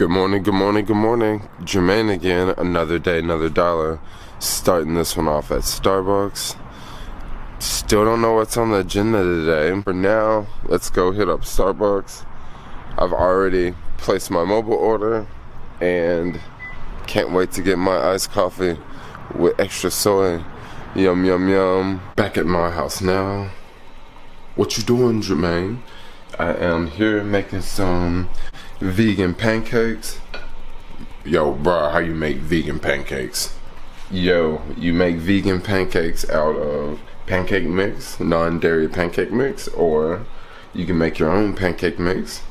Good morning, good morning, good morning. Jermaine again, another day, another dollar. Starting this one off at Starbucks. Still don't know what's on the agenda today. For now, let's go hit up Starbucks. I've already placed my mobile order and can't wait to get my iced coffee with extra soy. Yum, yum, yum. Back at my house now. What you doing, Jermaine? I am here making some vegan pancakes. Yo, bro, how you make vegan pancakes? Yo, you make vegan pancakes out of pancake mix, non-dairy pancake mix, or you can make your own pancake mix.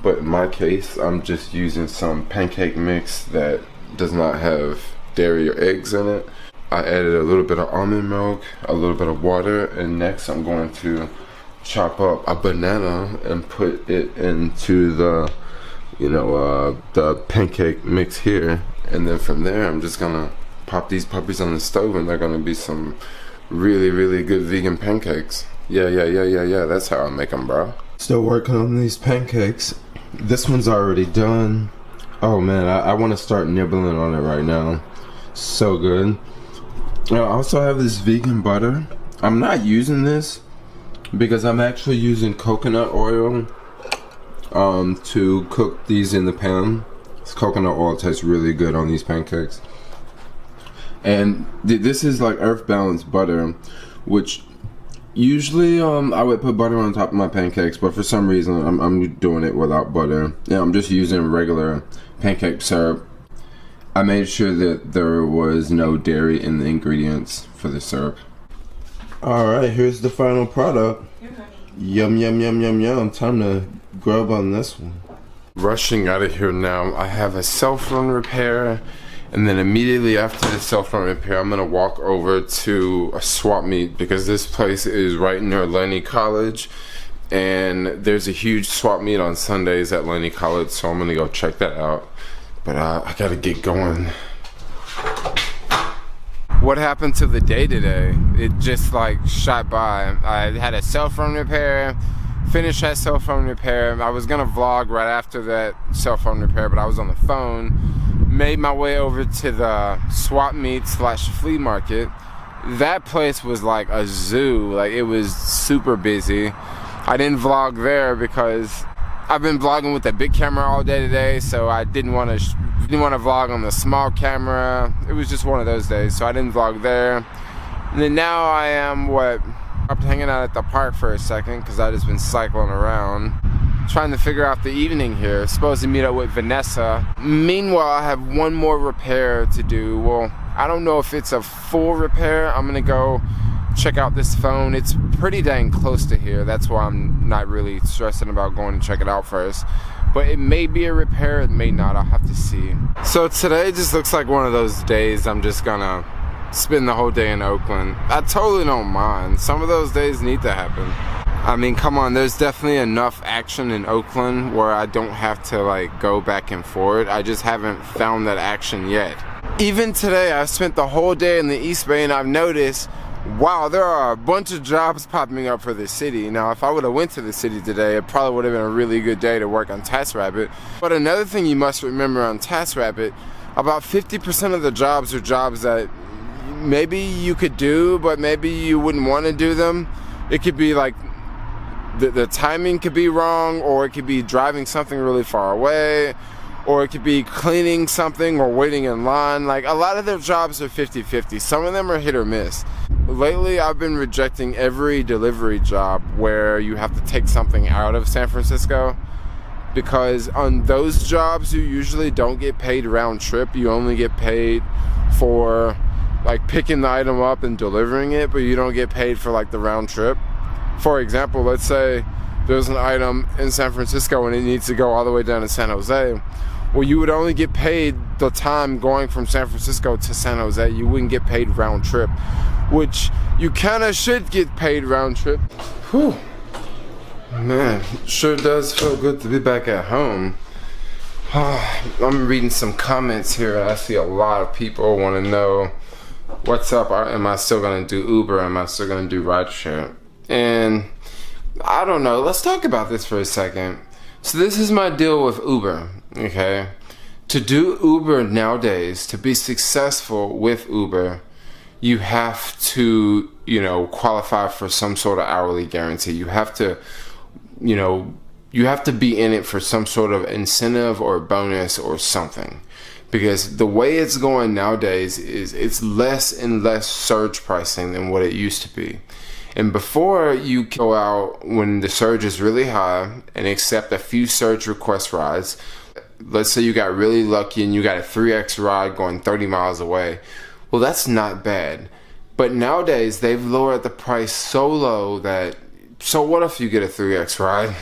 But in my case, I'm just using some pancake mix that does not have dairy or eggs in it. I added a little bit of almond milk, a little bit of water, and next I'm going to chop up a banana and put it into the the pancake mix here, and then from there I'm just gonna pop these puppies on the stove and they're gonna be some really good vegan pancakes. Yeah, that's how I make them, bro. Still working on these pancakes. This one's already done. Oh man, I want to start nibbling on it right now. So good. I also have this vegan butter. I'm not using this because I'm actually using coconut oil to cook these in the pan. This coconut oil tastes really good on these pancakes. And this is like earth balanced butter, which usually I would put butter on top of my pancakes, but for some reason I'm doing it without butter. Yeah, I'm just using regular pancake syrup. I made sure that there was no dairy in the ingredients for the syrup. Alright, here's the final product. Yum, yum, yum, yum, yum. Time to grub on this one. Rushing out of here now. I have a cell phone repair, and then immediately after the cell phone repair, I'm gonna walk over to a swap meet because this place is right near Laney College, and there's a huge swap meet on Sundays at Laney College, so I'm gonna go check that out. But I gotta get going. What happened to the day today? It just like shot by. I had a cell phone repair, finished that cell phone repair. I was gonna vlog right after that cell phone repair, but I was on the phone. Made my way over to the swap meet / flea market. That place was like a zoo. Like, it was super busy. I didn't vlog there because I've been vlogging with the big camera all day today, so I didn't want to vlog on the small camera. It was just one of those days, so I didn't vlog there. And then now I am hanging out at the park for a second because I just been cycling around, trying to figure out the evening here. Supposed to meet up with Vanessa. Meanwhile, I have one more repair to do. Well, I don't know if it's a full repair. I'm gonna go check out this phone. It's pretty dang close to here. That's why I'm not really stressing about going to check it out first. But it may be a repair, it may not. I'll have to see. So today just looks like one of those days I'm just gonna spend the whole day in Oakland. I totally don't mind. Some of those days need to happen. I mean, come on, there's definitely enough action in Oakland where I don't have to like go back and forth. I just haven't found that action yet. Even today, I spent the whole day in the East Bay and I've noticed, wow, there are a bunch of jobs popping up for the city. Now, if I would have went to the city today, it probably would have been a really good day to work on TaskRabbit. But another thing you must remember on TaskRabbit, about 50% of the jobs are jobs that maybe you could do, but maybe you wouldn't want to do them. It could be like the timing could be wrong, or it could be driving something really far away, or it could be cleaning something or waiting in line. Like, a lot of their jobs are 50-50. Some of them are hit or miss. Lately, I've been rejecting every delivery job where you have to take something out of San Francisco, because on those jobs, you usually don't get paid round trip. You only get paid for like picking the item up and delivering it, but you don't get paid for like the round trip. For example, let's say there's an item in San Francisco and it needs to go all the way down to San Jose. Well, you would only get paid the time going from San Francisco to San Jose. You wouldn't get paid round trip, which you kind of should get paid round trip. Whew. Man, sure does feel good to be back at home. I'm reading some comments here and I see a lot of people want to know, what's up? Am I still going to do Uber? Am I still going to do rideshare? And I don't know. Let's talk about this for a second. So this is my deal with Uber, okay? To do Uber nowadays, to be successful with Uber, you have to, qualify for some sort of hourly guarantee. You have to, you have to be in it for some sort of incentive or bonus or something. Because the way it's going nowadays is it's less and less surge pricing than what it used to be. And before, you go out when the surge is really high and accept a few surge request rides. Let's say you got really lucky and you got a 3x ride going 30 miles away. Well, that's not bad. But nowadays, they've lowered the price so low that, so what if you get a 3x ride?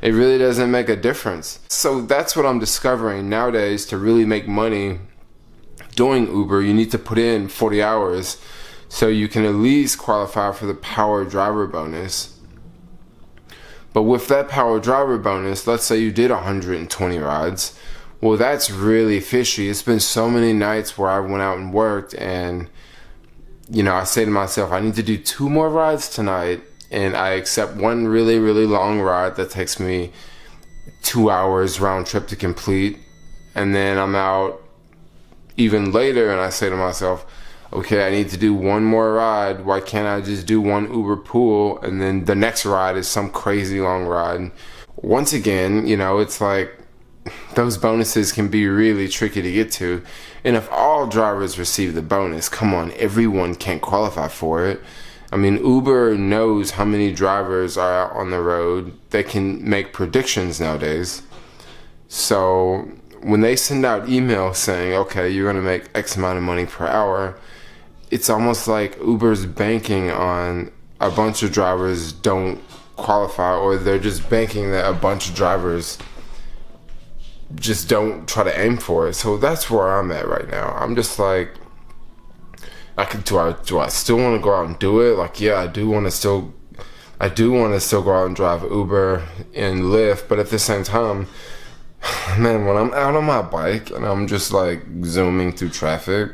It really doesn't make a difference. So that's what I'm discovering nowadays. To really make money doing Uber, you need to put in 40 hours so you can at least qualify for the power driver bonus. But with that power driver bonus, let's say you did 120 rides. Well, that's really fishy. It's been so many nights where I went out and worked and, I say to myself, I need to do 2 more rides tonight. And I accept one really, really long ride that takes me 2 hours round trip to complete. And then I'm out even later and I say to myself, okay, I need to do 1 more ride. Why can't I just do 1 Uber pool? And then the next ride is some crazy long ride. Once again, it's like those bonuses can be really tricky to get to. And if all drivers receive the bonus, come on, everyone can't qualify for it. I mean, Uber knows how many drivers are out on the road. They can make predictions nowadays. So when they send out emails saying, okay, you're going to make X amount of money per hour, it's almost like Uber's banking on a bunch of drivers don't qualify, or they're just banking that a bunch of drivers just don't try to aim for it. So that's where I'm at right now. I'm just like, do I still want to go out and do it? Like, yeah, I do want to still go out and drive Uber and Lyft, but at the same time, man, when I'm out on my bike and I'm just like zooming through traffic,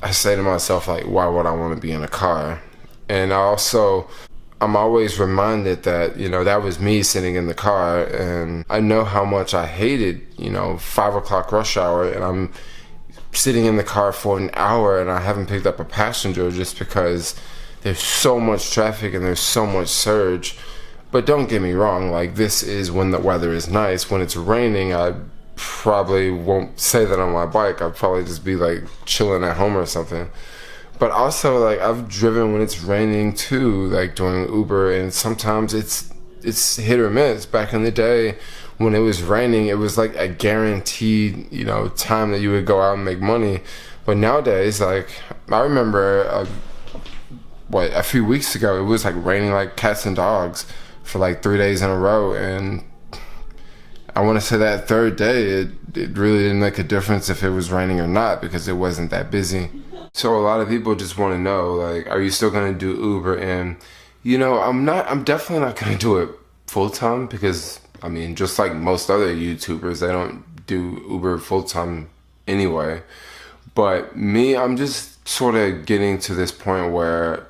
I say to myself, like, why would I want to be in a car? And I'm always reminded that, that was me sitting in the car, and I know how much I hated, 5 o'clock rush hour, and I'm sitting in the car for an hour and I haven't picked up a passenger just because there's so much traffic and there's so much surge. But don't get me wrong, like, this is when the weather is nice. When it's raining, I probably won't say that on my bike. I'd probably just be like chilling at home or something. But also, like, I've driven when it's raining too, like doing Uber, and sometimes it's hit or miss. Back in the day, when it was raining, it was like a guaranteed, time that you would go out and make money. But nowadays, like, I remember, a few weeks ago, it was like raining like cats and dogs for like 3 days in a row. And I want to say that third day, it really didn't make a difference if it was raining or not, because it wasn't that busy. So a lot of people just want to know, like, are you still going to do Uber? And, I'm definitely not going to do it full time, because I mean, just like most other YouTubers, they don't do Uber full-time anyway. But me, I'm just sort of getting to this point where,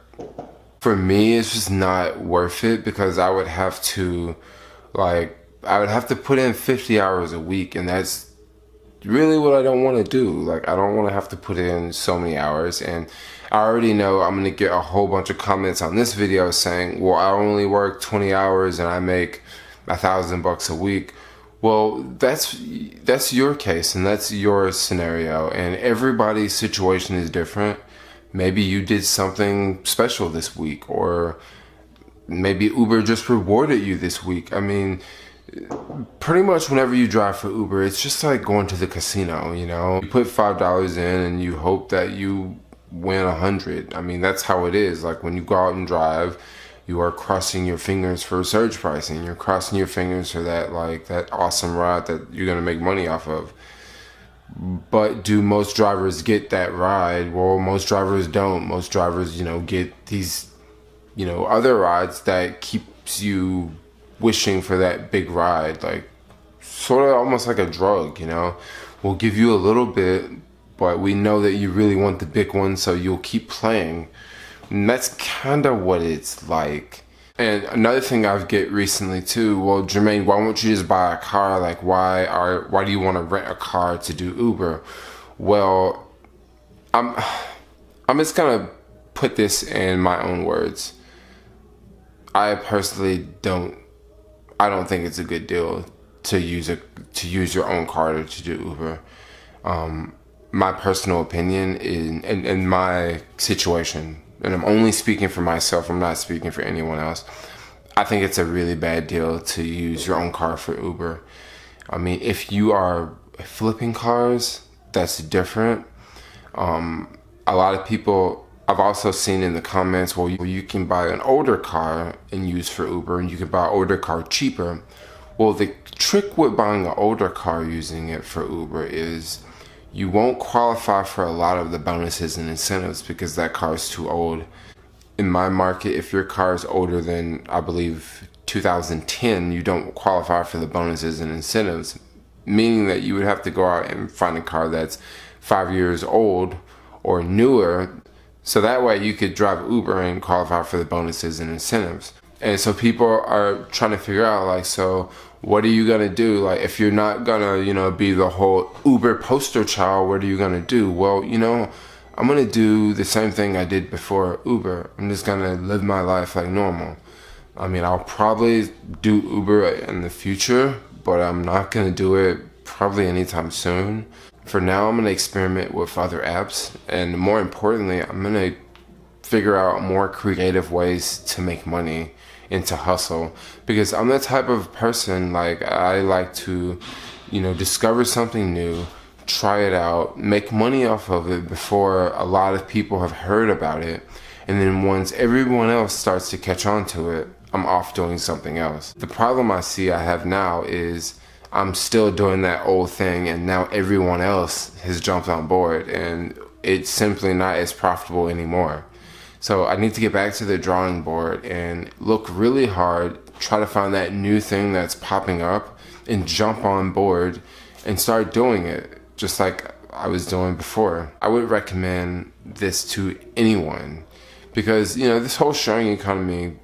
for me, it's just not worth it, because I would have to put in 50 hours a week, and that's really what I don't want to do. Like, I don't want to have to put in so many hours, and I already know I'm going to get a whole bunch of comments on this video saying, well, I only work 20 hours and I make $1,000 a week. Well, that's your case and that's your scenario, and everybody's situation is different. Maybe you did something special this week, or maybe Uber just rewarded you this week. I mean, pretty much whenever you drive for Uber, it's just like going to the casino, You put $5 in and you hope that you win 100. I mean, that's how it is. Like, when you go out and drive, you are crossing your fingers for surge pricing. You're crossing your fingers for that awesome ride that you're going to make money off of. But do most drivers get that ride? Well, most drivers don't. Most drivers, get these, other rides that keeps you wishing for that big ride. Like, sort of almost like a drug, We'll give you a little bit, but we know that you really want the big one, so you'll keep playing. And that's kind of what it's like. And another thing I've get recently too, well, Jermaine, why won't you just buy a car? Like, why do you want to rent a car to do Uber? Well, I'm just gonna put this in my own words. I personally don't think it's a good deal to use your own car to do Uber. My personal opinion in my situation, and I'm only speaking for myself, I'm not speaking for anyone else. I think it's a really bad deal to use your own car for Uber. I mean, if you are flipping cars, that's different. A lot of people, I've also seen in the comments, well, you can buy an older car and use for Uber, and you can buy an older car cheaper. Well, the trick with buying an older car using it for Uber is you won't qualify for a lot of the bonuses and incentives because that car is too old. In my market, if your car is older than, I believe, 2010, you don't qualify for the bonuses and incentives, meaning that you would have to go out and find a car that's 5 years old or newer, so that way you could drive Uber and qualify for the bonuses and incentives. And so people are trying to figure out, like, so what are you gonna do? Like, if you're not gonna, be the whole Uber poster child, what are you gonna do? Well, I'm gonna do the same thing I did before Uber. I'm just gonna live my life like normal. I mean, I'll probably do Uber in the future, but I'm not gonna do it probably anytime soon. For now, I'm gonna experiment with other apps, and more importantly, I'm gonna figure out more creative ways to make money and to hustle, because I'm the type of person, like, I like to discover something new, try it out, make money off of it before a lot of people have heard about it, and then once everyone else starts to catch on to it, I'm off doing something else. The problem I have now is I'm still doing that old thing, and now everyone else has jumped on board, and it's simply not as profitable anymore. So I need to get back to the drawing board and look really hard, try to find that new thing that's popping up, and jump on board and start doing it just like I was doing before. I would recommend this to anyone because, this whole sharing economy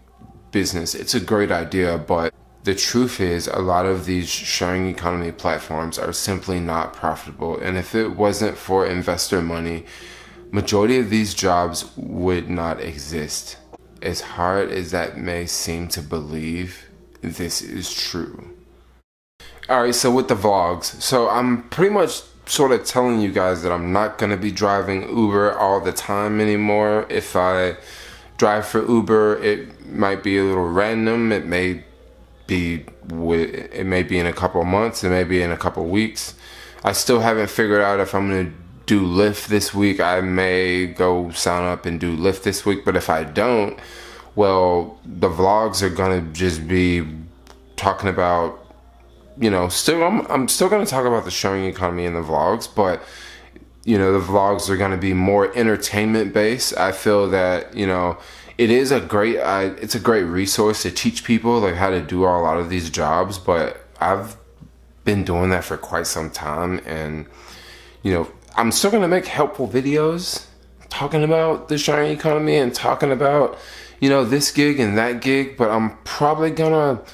business, it's a great idea, but the truth is a lot of these sharing economy platforms are simply not profitable. And if it wasn't for investor money, majority of these jobs would not exist. As hard as that may seem to believe, this is true. Alright, so with the vlogs, so I'm pretty much sort of telling you guys that I'm not going to be driving Uber all the time anymore. If I drive for Uber, it might be a little random. It may be in a couple of months, it may be in a couple of weeks. I still haven't figured out if I'm going to do Lyft this week. I may go sign up and do Lyft this week, but if I don't, well, the vlogs are gonna just be talking about, I'm still gonna talk about the sharing economy in the vlogs, but the vlogs are gonna be more entertainment based. I feel that it's a great resource to teach people like how to do a lot of these jobs, but I've been doing that for quite some time, and I'm still going to make helpful videos talking about the sharing economy and talking about, this gig and that gig, but I'm probably going to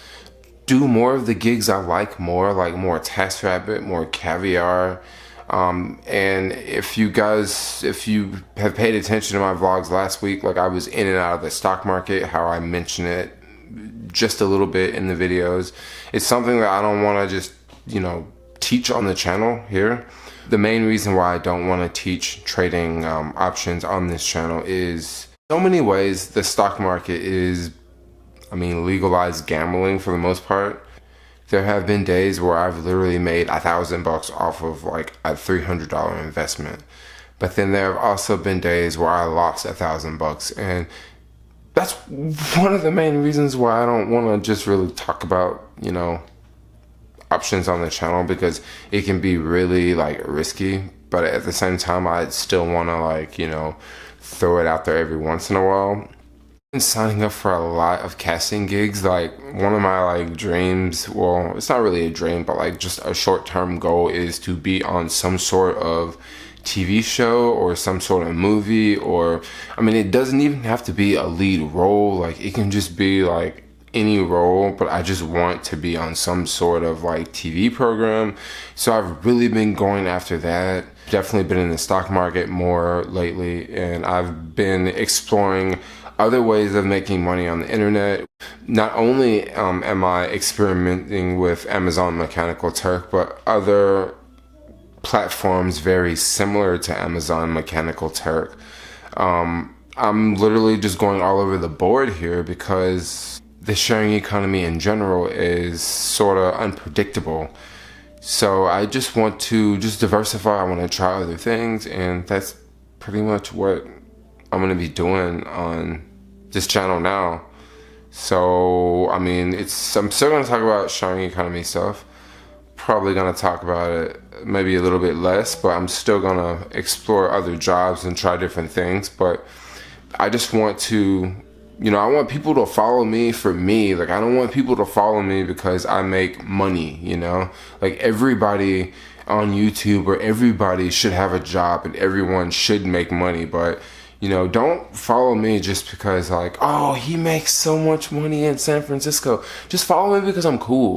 do more of the gigs I like more TaskRabbit, more Caviar. And if you have paid attention to my vlogs last week, like I was in and out of the stock market, how I mention it just a little bit in the videos. It's something that I don't want to just, teach on the channel here. The main reason why I don't want to teach trading options on this channel is so many ways the stock market is, legalized gambling for the most part. There have been days where I've literally made $1,000 off of like a $300 investment. But then there have also been days where I lost $1,000, and that's one of the main reasons why I don't want to just really talk about, options on the channel, because it can be really risky, but at the same time I still want to throw it out there every once in a while. I've been signing up for a lot of casting gigs. One of my dreams, well, it's not really a dream, but just a short-term goal is to be on some sort of TV show or some sort of movie, or I mean, it doesn't even have to be a lead role. Like, it can just be like any role, but I just want to be on some sort of like TV program. So I've really been going after that. Definitely been in the stock market more lately, and I've been exploring other ways of making money on the internet. Not only am I experimenting with Amazon Mechanical Turk, but other platforms very similar to Amazon Mechanical Turk. I'm literally just going all over the board here because the sharing economy in general is sort of unpredictable. So I just want to just diversify. I want to try other things, and that's pretty much what I'm going to be doing on this channel now. So, I mean, I'm still going to talk about sharing economy stuff. Probably going to talk about it maybe a little bit less, but I'm still going to explore other jobs and try different things. But I just want to, I want people to follow me for me. Like, I don't want people to follow me because I make money, Like, everybody on YouTube or everybody should have a job and everyone should make money. But, don't follow me just because, like, oh, he makes so much money in San Francisco. Just follow me because I'm cool.